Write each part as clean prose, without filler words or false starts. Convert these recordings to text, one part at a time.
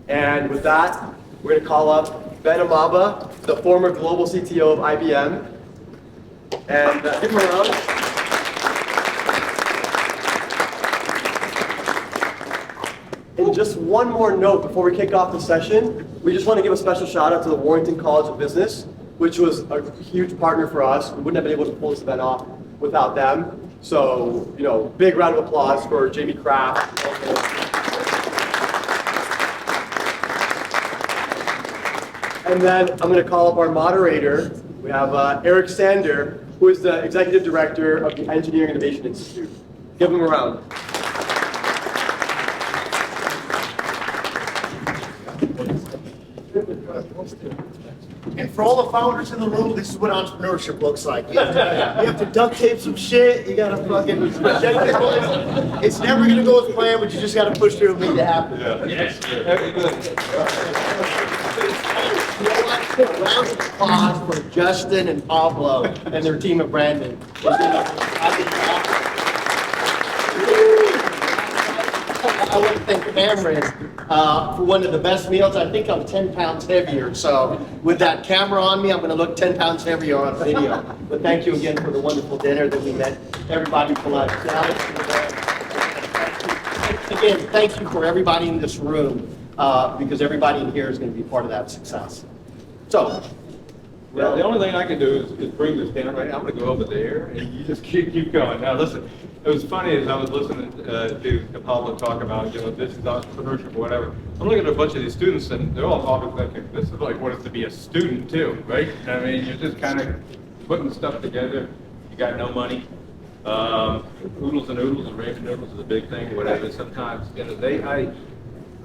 And with that, we're going to call up Ben Amaba, the former global CTO of IBM. And give him a round. And just one more note before we kick off the session. We just want to give a special shout out to the Warrington College of Business, which was a huge partner for us. We wouldn't have been able to pull this event off without them. So, big round of applause for Jamie Kraft. And then I'm going to call up our moderator. We have Eric Sander, who is the Executive Director of the Engineering Innovation Institute. Give him a round. And for all the founders in the room, this is what entrepreneurship looks like. You have to duct tape some shit. You gotta fucking project your voice. It's never gonna go as planned, but you just gotta push through and make it happen. Yes. Very good. Round of applause for Justin and Pablo and their team of Brandon. I want to thank Cameron for one of the best meals. I think I'm 10 pounds heavier, so with that camera on me, I'm going to look 10 pounds heavier on video. But thank you again for the wonderful dinner that we met everybody for lunch. Again, thank you for everybody in this room, because everybody in here is going to be part of that success. So, Well, the only thing I can do is bring this down right now. I'm going to go over there, and you just keep going. Now, listen, it was funny as I was listening to Pablo talk about, this is entrepreneurship or whatever. I'm looking at a bunch of these students, and they're all talking thinking, this is like what it's to be a student, too, right? I mean, you're just kind of putting stuff together. You got no money. Oodles and oodles and ramen noodles is a big thing, whatever. Sometimes,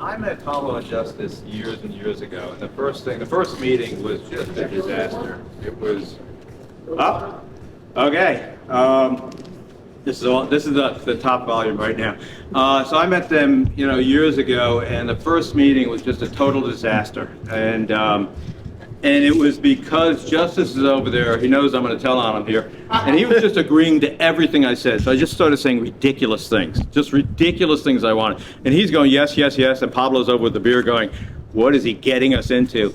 I met Pablo and Justice years and years ago, and the first meeting was just a disaster. It was up. Okay. This is the top volume right now. So I met them, years ago, and the first meeting was just a total disaster. And it was because Justice is over there. He knows I'm going to tell on him here. And he was just agreeing to everything I said. So I just started saying ridiculous things, just ridiculous things I wanted. And he's going, yes, yes, yes. And Pablo's over with the beer going, what is he getting us into?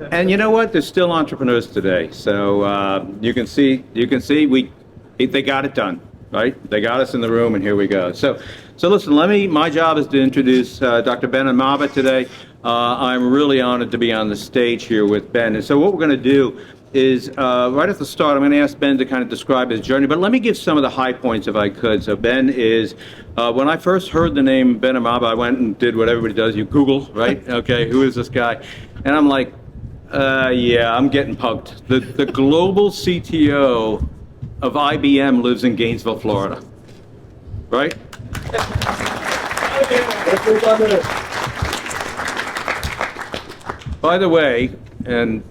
And you know what? There's still entrepreneurs today. So you can see they got it done, right? They got us in the room, and here we go. So listen, my job is to introduce Dr. Ben Amaba today. I'm really honored to be on the stage here with Ben. And so what we're going to do is, right at the start, I'm going to ask Ben to kind of describe his journey, but let me give some of the high points if I could. So Ben is, when I first heard the name Ben Amaba, I went and did what everybody does. You Google, right? Okay, who is this guy? And I'm like, yeah, I'm getting punked. The global CTO of IBM lives in Gainesville, Florida, right? By the way, and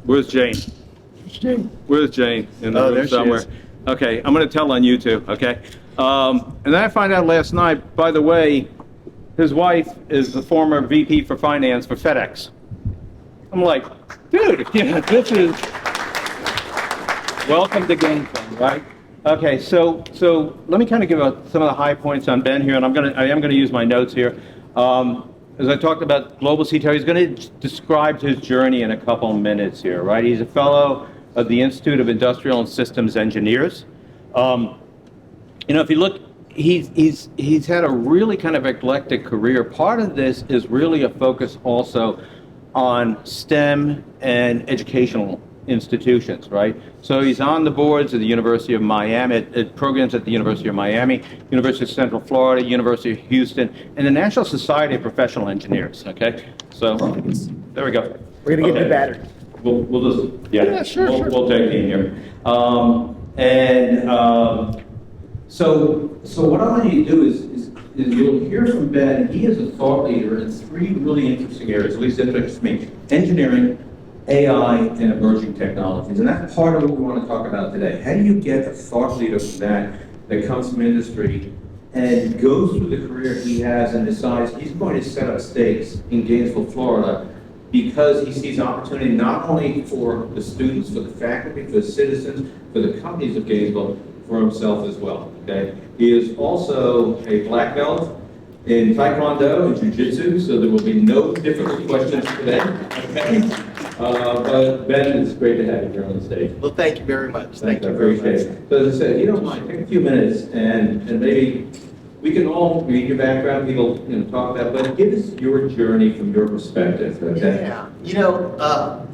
where's Jane? Where's Jane? In the room somewhere. Okay, I'm going to tell on you two, okay? And then I find out last night, by the way, his wife is the former VP for finance for FedEx. I'm like, dude, this is welcome to Gainesville, right? Okay, so let me kind of give some of the high points on Ben here, and I am going to use my notes here. As I talked about global CTO, he's going to describe his journey in a couple minutes here, right? He's a fellow of the Institute of Industrial and Systems Engineers. If you look, he's had a really kind of eclectic career. Part of this is really a focus also on STEM and educational institutions, right? So he's on the boards of the University of Miami, at programs at the University of Miami, University of Central Florida, University of Houston, and the National Society of Professional Engineers, okay? So, there we go. We're going to get you battered. We'll just, yeah sure. We'll take it here. So what I want you to do is you'll hear from Ben. He is a thought leader in three really interesting areas, at least that interests me: engineering, AI, and emerging technologies. And that's part of what we want to talk about today. How do you get a thought leader from that comes from industry and goes through the career he has and decides he's going to set up stakes in Gainesville, Florida, because he sees opportunity not only for the students, for the faculty, for the citizens, for the companies of Gainesville, for himself as well, okay? He is also a black belt in Taekwondo and Jiu-Jitsu, so there will be no difficult questions today. Okay? But Ben, it's great to have you here on the stage. Well, thank you very much. Thank I you very appreciate much. it. So as I said, you don't mind, take a few minutes and maybe we can all read your background, people, talk about, but give us your journey from your perspective, okay? Yeah,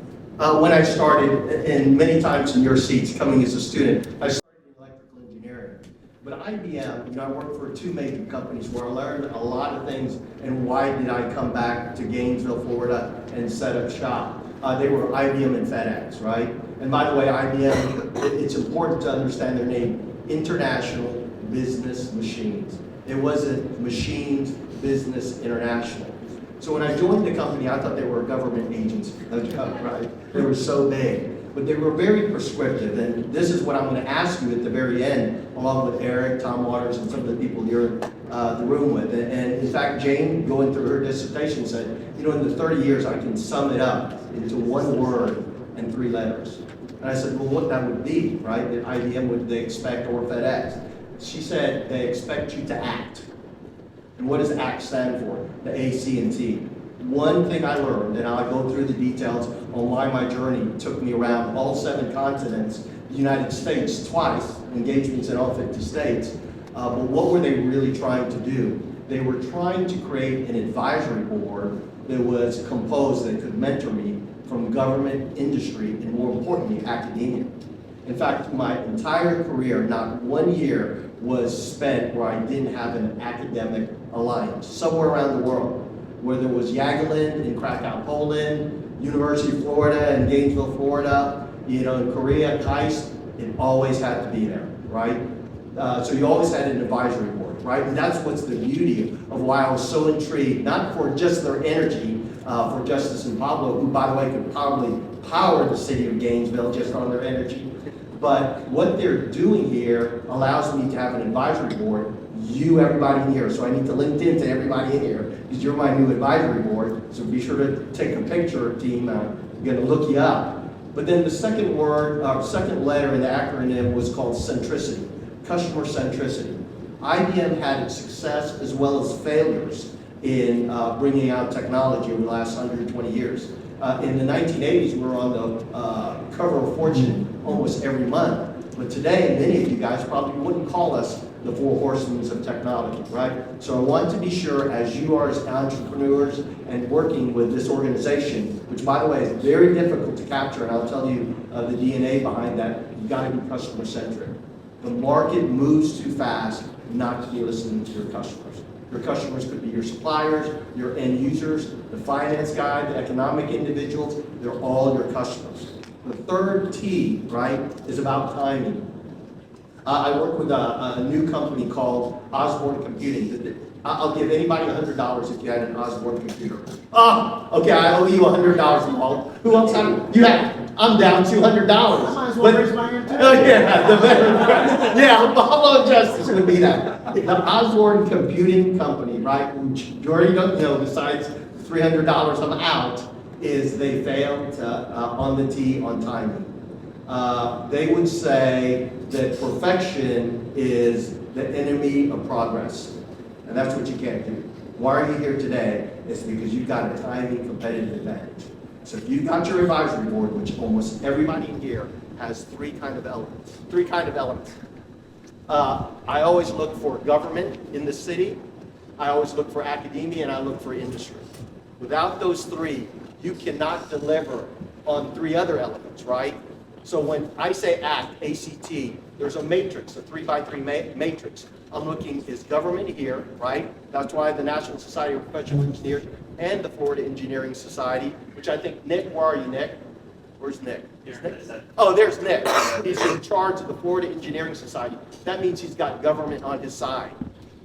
when I started, and many times in your seats, coming as a student, I started in electrical engineering. But IBM, I worked for two major companies where I learned a lot of things, and why did I come back to Gainesville, Florida, and set up shop? They were IBM and FedEx, right? And by the way, IBM, it's important to understand their name, International Business Machines. It wasn't Machines Business International. So when I joined the company, I thought they were a government agency, right? They were so big, but they were very prescriptive. And this is what I'm going to ask you at the very end, along with Eric, Tom Waters, and some of the people you're in the room with. And in fact, Jane, going through her dissertation, said, in the 30 years, I can sum it up into one word and 3 letters. And I said, well, what that would be, right? That IBM would they expect, or FedEx? She said, they expect you to act. And what does ACT stand for? The A, C, and T. One thing I learned, and I'll go through the details on why my journey took me around all 7 continents, the United States twice, engagements in all 50 states. But what were they really trying to do? They were trying to create an advisory board that was composed, that could mentor me from government, industry, and more importantly, academia. In fact, my entire career, not 1 year was spent where I didn't have an academic alliance, somewhere around the world. Whether it was Jagiellon in Krakow, Poland, University of Florida in Gainesville, Florida, in Korea, KAIST, it always had to be there, right? So you always had an advisory board, right? And that's what's the beauty of why I was so intrigued, not for just their energy, for Justice and Pablo, who, by the way, could probably power the city of Gainesville just on their energy. But what they're doing here allows me to have an advisory board, everybody in here. So I need to LinkedIn to everybody in here, because you're my new advisory board. So be sure to take a picture, team. I'm going to look you up. But then the second word, second letter in the acronym was called centricity, customer centricity. IBM had its success as well as failures in bringing out technology over the last 120 years. In the 1980s, we were on the cover of Fortune almost every month. But today, many of you guys probably wouldn't call us the 4 horsemen of technology, right? So I want to be sure, as you are as entrepreneurs and working with this organization, which by the way is very difficult to capture, and I'll tell you the DNA behind that, you've got to be customer centric. The market moves too fast not to be listening to your customers. Your customers could be your suppliers, your end users, the finance guy, the economic individuals, they're all your customers. The third T, right, is about timing. I work with a new company called Osborne Computing. I'll give anybody $100 if you had an Osborne computer. Oh, okay, I owe you $100, Paul. Who else have you have? I'm down $200. I might as well raise my hand too. Oh, yeah, Apollo Justice would be that. The Osborne Computing Company, right, which you already don't know, besides $300 I'm out, is they failed on the T on timing. They would say that perfection is the enemy of progress. And that's what you can't do. Why are you here today? It's because you've got a timing competitive advantage. So if you've got your advisory board, which almost everybody in here has 3 kind of elements. I always look for government in the city. I always look for academia, and I look for industry. Without those 3, you cannot deliver on 3 other elements, right? So when I say ACT, A-C-T, there's a matrix, a 3x3 matrix. I'm looking, is government here, right? That's why the National Society of Professional Engineers and the Florida Engineering Society, which I think, Nick, where are you, Nick? Where's Nick? Oh, there's Nick. He's in charge of the Florida Engineering Society. That means he's got government on his side.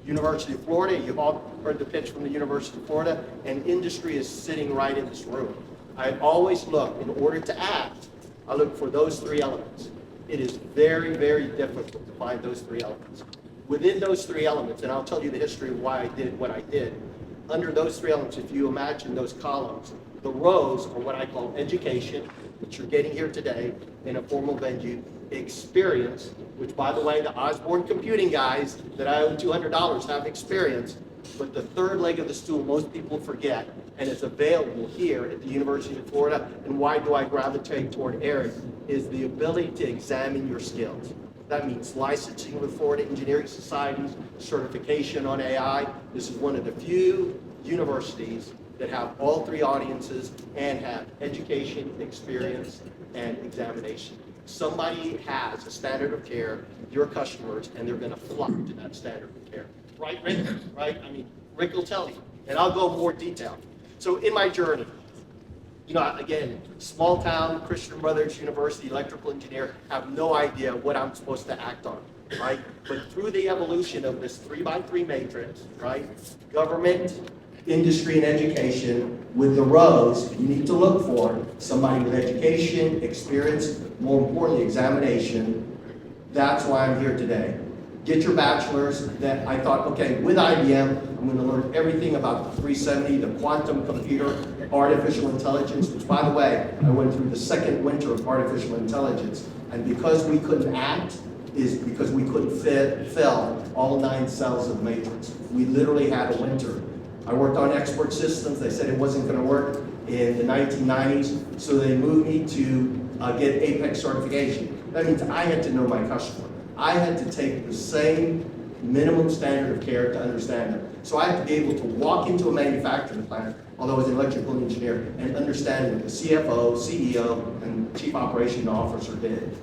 University of Florida, you've all heard the pitch from the University of Florida, and industry is sitting right in this room. I always look, in order to act, I look for those 3 elements. It is very, very difficult to find those 3 elements. Within those 3 elements, and I'll tell you the history of why I did what I did, under those 3 elements, if you imagine those columns, the rows are what I call education, which you're getting here today in a formal venue, experience, which by the way, the Osborne Computing guys that I owe $200 have experience, But the third leg of the stool, most people forget, and it's available here at the University of Florida, and why do I gravitate toward Eric, is the ability to examine your skills. That means licensing with Florida Engineering Societies, certification on AI. This is one of the few universities that have all three audiences and have education, experience, and examination. Somebody has a standard of care, your customers, and they're going to flock to that standard of care. Right, Rick? Right? I mean, Rick will tell you, and I'll go more detail. So in my journey, you know, again, small town, Christian Brothers University, electrical engineer, have no idea what I'm supposed to act on, right? But through the evolution of this 3x3 matrix, right? Government, industry, and education, with the rows, you need to look for somebody with education, experience, more importantly, examination. That's why I'm here today. Get your bachelor's. That I thought, okay, with IBM, I'm going to learn everything about the 370, the quantum computer, artificial intelligence, which, by the way, I went through the second winter of artificial intelligence. And because we couldn't act, is because we couldn't fill all 9 cells of the matrix. We literally had a winter. I worked on export systems. They said it wasn't going to work in the 1990s, so they moved me to get APEX certification. That means I had to know my customer. I had to take the same minimum standard of care to understand them. So I had to be able to walk into a manufacturing plant, although I was an electrical engineer, and understand what the CFO, CEO, and Chief Operating Officer did.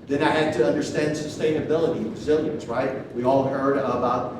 Then I had to understand sustainability, resilience, right? We all heard about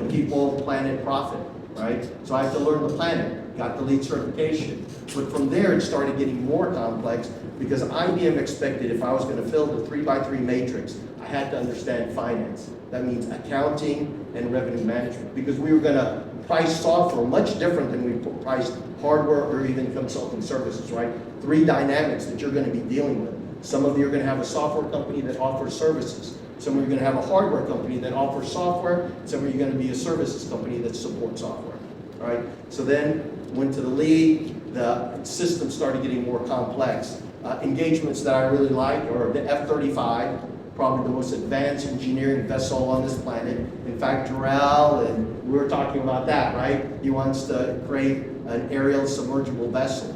people, planet, profit, right? So I had to learn the planet, got the LEED certification. But from there, it started getting more complex because IBM expected if I was going to fill the 3x3 matrix, I had to understand finance. That means accounting and revenue management, because we were going to price software much different than we priced hardware or even consulting services, right? 3 dynamics that you're going to be dealing with. Some of you are going to have a software company that offers services. Some of you are going to have a hardware company that offers software. Some of you are going to be a services company that supports software, right? So then went to the lead. The system started getting more complex. Engagements that I really like are the F-35, probably the most advanced engineering vessel on this planet. In fact, Jarrell, and we were talking about that, right? He wants to create an aerial submergible vessel.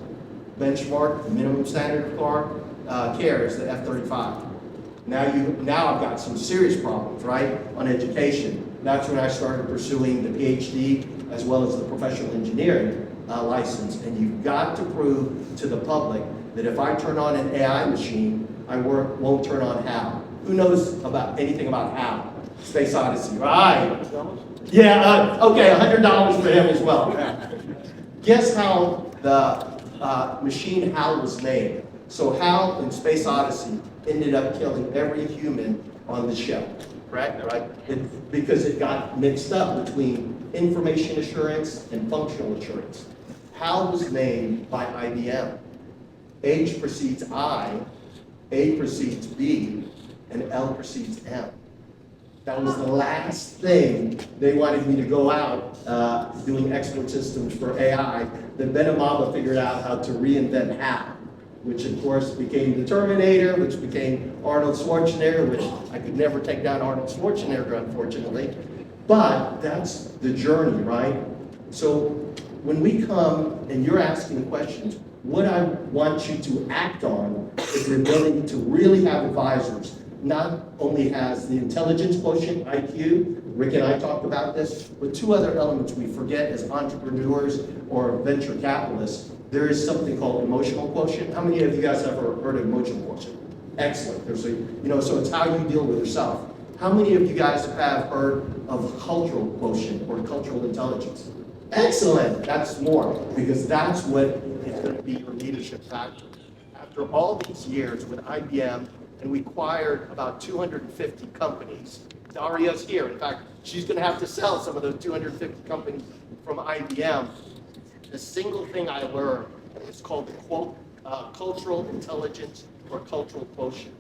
Benchmark, minimum standard of care is the F-35. Now I've got some serious problems, right, on education. That's when I started pursuing the PhD as well as the professional engineering license. And you've got to prove to the public that if I turn on an AI machine, I won't turn on HAL. Who knows about anything about HAL? Space Odyssey, right? Yeah, okay, $100 for him as well. Guess how the machine HAL was made? So HAL in Space Odyssey ended up killing every human on the ship, correct? Right? Because it got mixed up between information assurance and functional assurance. HAL was made by IBM. H precedes I, A precedes B, and L precedes M. That was the last thing they wanted me to go out doing export systems for AI. Then Ben Amaba figured out how to reinvent HAL, which of course became the Terminator, which became Arnold Schwarzenegger, which I could never take down Arnold Schwarzenegger, unfortunately. But that's the journey, right? So when we come and you're asking questions, what I want you to act on is the ability to really have advisors. Not only has the intelligence quotient, IQ, Rick and I talked about this, but 2 other elements we forget as entrepreneurs or venture capitalists. There is something called emotional quotient. How many of you guys have ever heard of emotional quotient? Excellent. There's so it's how you deal with yourself. How many of you guys have heard of cultural quotient or cultural intelligence? Excellent. That's more, because that's what is going to be your leadership factor. After all these years with IBM, and we acquired about 250 companies. Daria's here. In fact, she's going to have to sell some of those 250 companies from IBM. The single thing I learned is called the cultural intelligence or cultural quotient.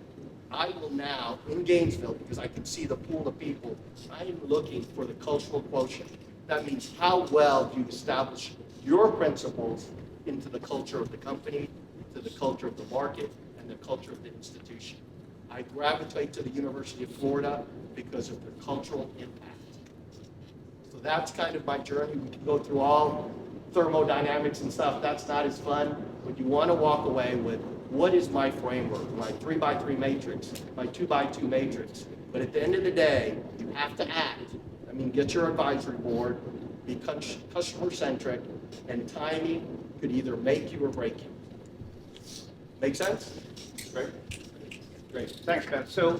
I will now, in Gainesville, because I can see the pool of people, I am looking for the cultural quotient. That means how well you establish your principles into the culture of the company, into the culture of the market, and the culture of the institution. I gravitate to the University of Florida because of their cultural impact. So that's kind of my journey. We can go through all thermodynamics and stuff. That's not as fun. But you want to walk away with, what is my framework, my 3x3 matrix, my 2x2 matrix. But at the end of the day, you have to act. I mean, get your advisory board, be customer-centric, and timing could either make you or break you. Make sense? Great. Great. Thanks, Ben. So,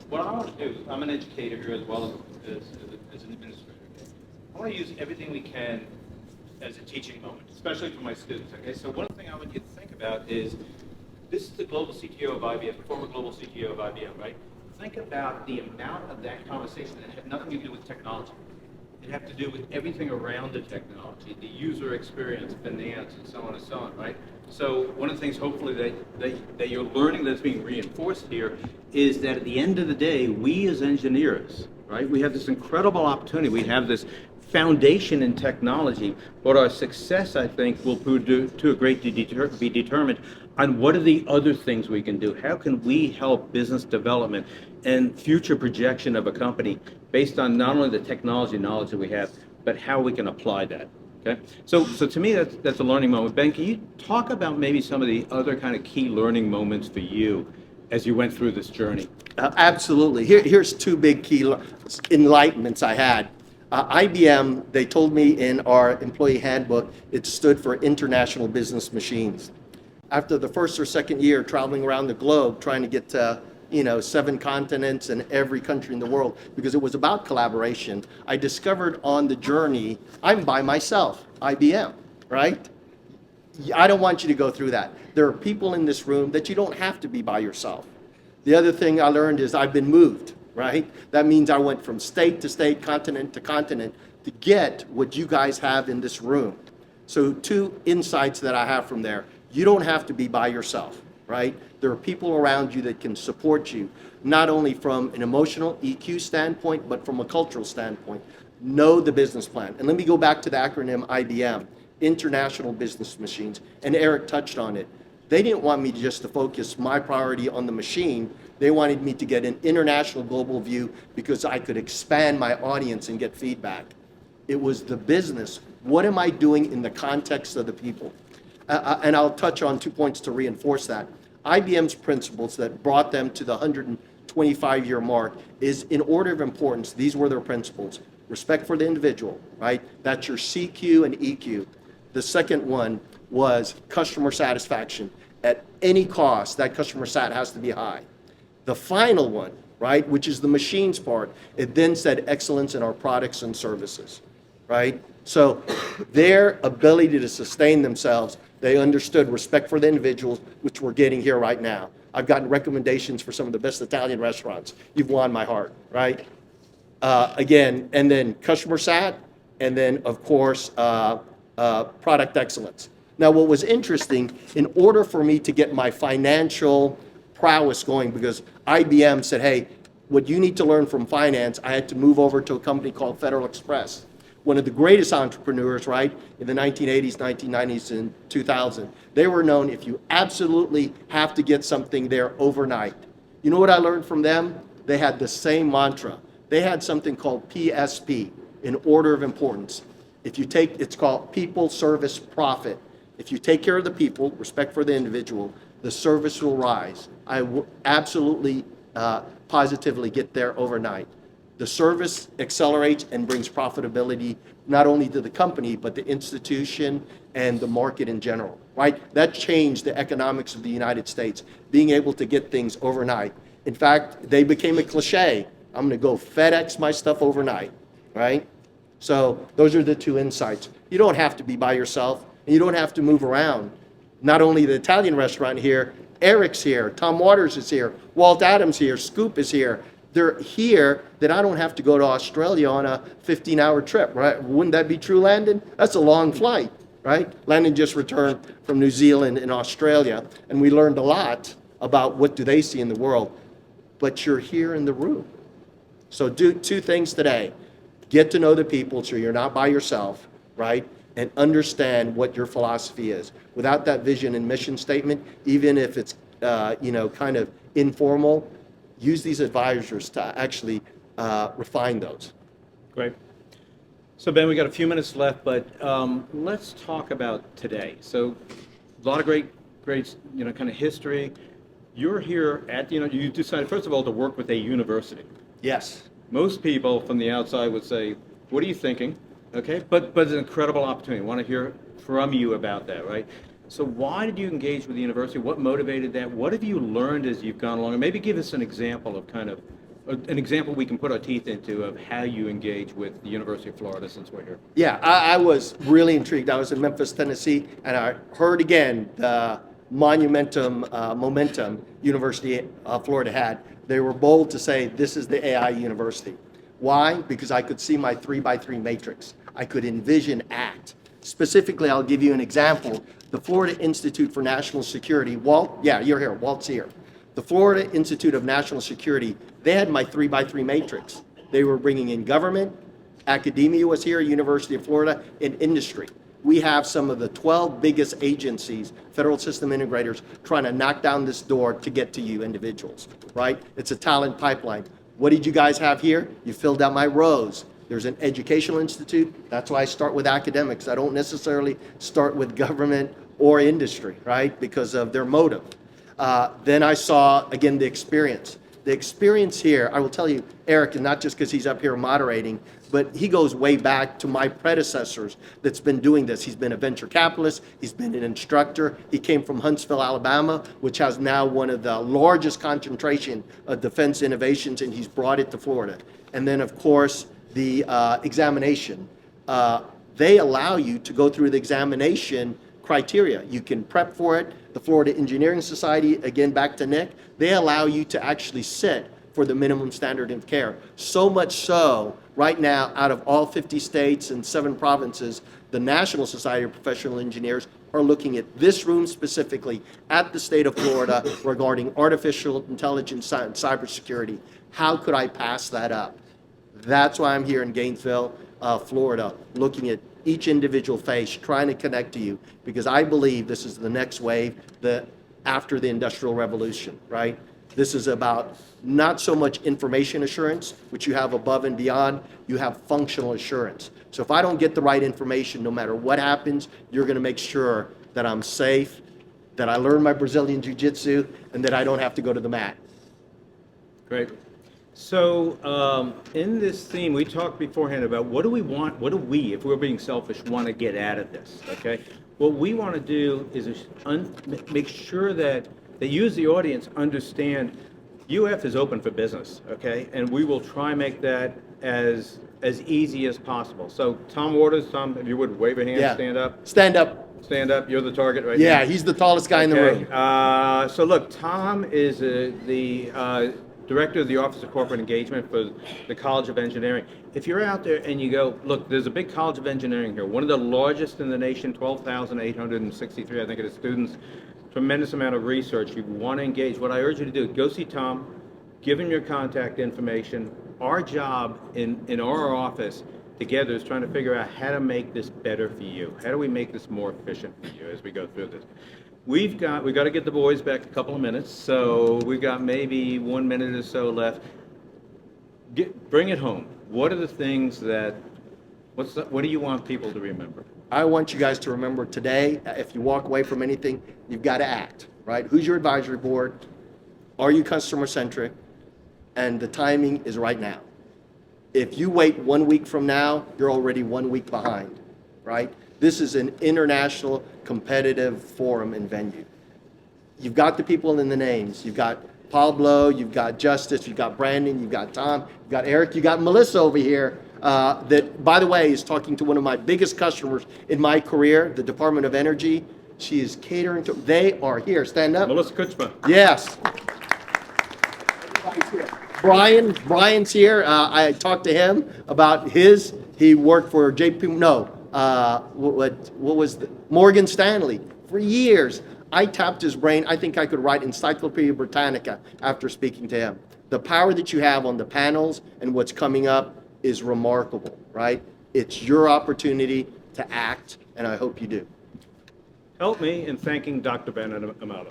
what I want to do, I'm an educator here as well as an administrator. I want to use everything we can as a teaching moment, especially for my students. Okay, so one thing I want you to think about is, this is the global CTO of IBM, the former global CTO of IBM, right? Think about the amount of that conversation that had nothing to do with technology. It had to do with everything around the technology, the user experience, finance, and so on and so on, right? So one of the things, hopefully, that you're learning that's being reinforced here is that at the end of the day, we as engineers, right, we have this incredible opportunity. We have this foundation in technology, but our success, I think, will prove to a great degree be determined on what are the other things we can do. How can we help business development and future projection of a company based on not only the technology knowledge that we have, but how we can apply that. Okay, so to me, that's a learning moment. Ben, can you talk about maybe some of the other kind of key learning moments for you as you went through this journey? Absolutely. Here's two big key enlightenments I had. IBM, they told me in our employee handbook, it stood for International Business Machines. After the first or second year traveling around the globe, trying to get to 7 continents and every country in the world, because it was about collaboration, I discovered on the journey, I'm by myself, IBM, right? I don't want you to go through that. There are people in this room that you don't have to be by yourself. The other thing I learned is I've been moved, right? That means I went from state to state, continent to continent to get what you guys have in this room. So 2 insights that I have from there. You don't have to be by yourself, right? There are people around you that can support you, not only from an emotional EQ standpoint, but from a cultural standpoint. Know the business plan. And let me go back to the acronym IBM, International Business Machines, and Eric touched on it. They didn't want me just to focus my priority on the machine. They wanted me to get an international global view because I could expand my audience and get feedback. It was the business. What am I doing in the context of the people? And I'll touch on 2 points to reinforce that. IBM's principles that brought them to the 125-year mark is, in order of importance, these were their principles. Respect for the individual, right? That's your CQ and EQ. The second one was customer satisfaction. At any cost, that customer sat has to be high. The final one, right, which is the machines part, it then said excellence in our products and services, right? So their ability to sustain themselves, they understood respect for the individuals, which we're getting here right now. I've gotten recommendations for some of the best Italian restaurants. You've won my heart, right? Again, and then customer sat, and then, of course, product excellence. Now, what was interesting, in order for me to get my financial prowess going, because IBM said, hey, what you need to learn from finance, I had to move over to a company called Federal Express. One of the greatest entrepreneurs, right, in the 1980s, 1990s, and 2000. They were known, if you absolutely have to get something there overnight. You know what I learned from them? They had the same mantra. They had something called PSP, in order of importance. If you take, it's called people, service, profit. If you take care of the people, respect for the individual, the service will rise. I will absolutely, positively get there overnight. The service accelerates and brings profitability not only to the company, but the institution and the market in general, right? That changed the economics of the United States, being able to get things overnight. In fact, they became a cliche. I'm gonna go FedEx my stuff overnight, right? So those are the 2 insights. You don't have to be by yourself, and you don't have to move around. Not only the Italian restaurant here, Eric's here, Tom Waters is here, Walt Adams here, Scoop is here. They're here that I don't have to go to Australia on a 15-hour trip, right? Wouldn't that be true, Landon? That's a long flight, right? Landon just returned from New Zealand and Australia, and we learned a lot about what do they see in the world. But you're here in the room. So do 2 things today. Get to know the people so you're not by yourself, right? And understand what your philosophy is. Without that vision and mission statement, even if it's kind of informal, use these advisors to actually refine those. Great. So Ben, we got a few minutes left, but let's talk about today. So a lot of great, kind of history. You're here at, you decided, first of all, to work with a university. Yes. Most people from the outside would say, what are you thinking? Okay, but it's an incredible opportunity. I want to hear from you about that, right? So why did you engage with the university? What motivated that? What have you learned as you've gone along? And maybe give us an example of an example we can put our teeth into of how you engage with the University of Florida since we're here. Yeah, I was really intrigued. I was in Memphis, Tennessee, and I heard again the momentum University of Florida had. They were bold to say this is the AI university. Why? Because I could see my 3x3 matrix. I could envision ACT. Specifically, I'll give you an example. The Florida Institute for National Security, Walt, yeah, you're here, Walt's here. The Florida Institute of National Security, they had my 3x3 matrix. They were bringing in government, academia was here, University of Florida, and industry. We have some of the 12 biggest agencies, federal system integrators, trying to knock down this door to get to you individuals, right? It's a talent pipeline. What did you guys have here? You filled out my rows. There's an educational institute. That's why I start with academics. I don't necessarily start with government or industry, right? Because of their motive. Then I saw, again, the experience. The experience here, I will tell you, Eric, and not just because he's up here moderating, but he goes way back to my predecessors that's been doing this. He's been a venture capitalist. He's been an instructor. He came from Huntsville, Alabama, which has now one of the largest concentration of defense innovations, and he's brought it to Florida. And then, of course, the examination. They allow you to go through the examination criteria. You can prep for it. The Florida Engineering Society, again, back to Nick, they allow you to actually sit for the minimum standard of care. So much so, right now, out of all 50 states and 7 provinces, the National Society of Professional Engineers are looking at this room specifically at the state of Florida regarding artificial intelligence and cybersecurity. How could I pass that up? That's why I'm here in Gainesville, Florida, looking at each individual face, trying to connect to you, because I believe this is the next wave after the Industrial Revolution, right? This is about not so much information assurance, which you have above and beyond, you have functional assurance. So if I don't get the right information, no matter what happens, you're gonna make sure that I'm safe, that I learn my Brazilian Jiu-Jitsu, and that I don't have to go to the mat. Great. So in this theme, we talked beforehand about what do we, if we're being selfish, want to get out of this, okay? What we want to do is make sure that you as the audience understand UF is open for business, okay? And we will try and make that as easy as possible. So Tom Waters, Tom, if you would wave a hand, Yeah. stand up. Stand up. Stand up, you're the target right now. Yeah, he's the tallest guy in the room. So look, Tom is the Director of the Office of Corporate Engagement for the College of Engineering. If you're out there and you go, look, there's a big College of Engineering here, one of the largest in the nation, 12,863, I think it is, students, tremendous amount of research. You want to engage. What I urge you to do, go see Tom, give him your contact information. Our job in our office together is trying to figure out how to make this better for you. How do we make this more efficient for you as we go through this? We've got to get the boys back a couple of minutes, so we've got maybe 1 minute or so left. Bring it home. What are the things what do you want people to remember? I want you guys to remember today, if you walk away from anything, you've got to act, right? Who's your advisory board? Are you customer centric? And the timing is right now. If you wait 1 week from now, you're already 1 week behind, right? This is an international competitive forum and venue. You've got the people in the names. You've got Pablo, you've got Justice, you've got Brandon, you've got Tom, you've got Eric, you got Melissa over here that, by the way, is talking to one of my biggest customers in my career, the Department of Energy. She is catering to, they are here. Stand up. Melissa Kuchma. Yes. Brian's here. I talked to him about he worked for Morgan Stanley for years. I tapped his brain. I think I could write Encyclopedia Britannica after speaking to him. The power that you have on the panels and what's coming up is remarkable, right? It's your opportunity to act, and I hope you do. Help me in thanking Dr. Ben and Amaba.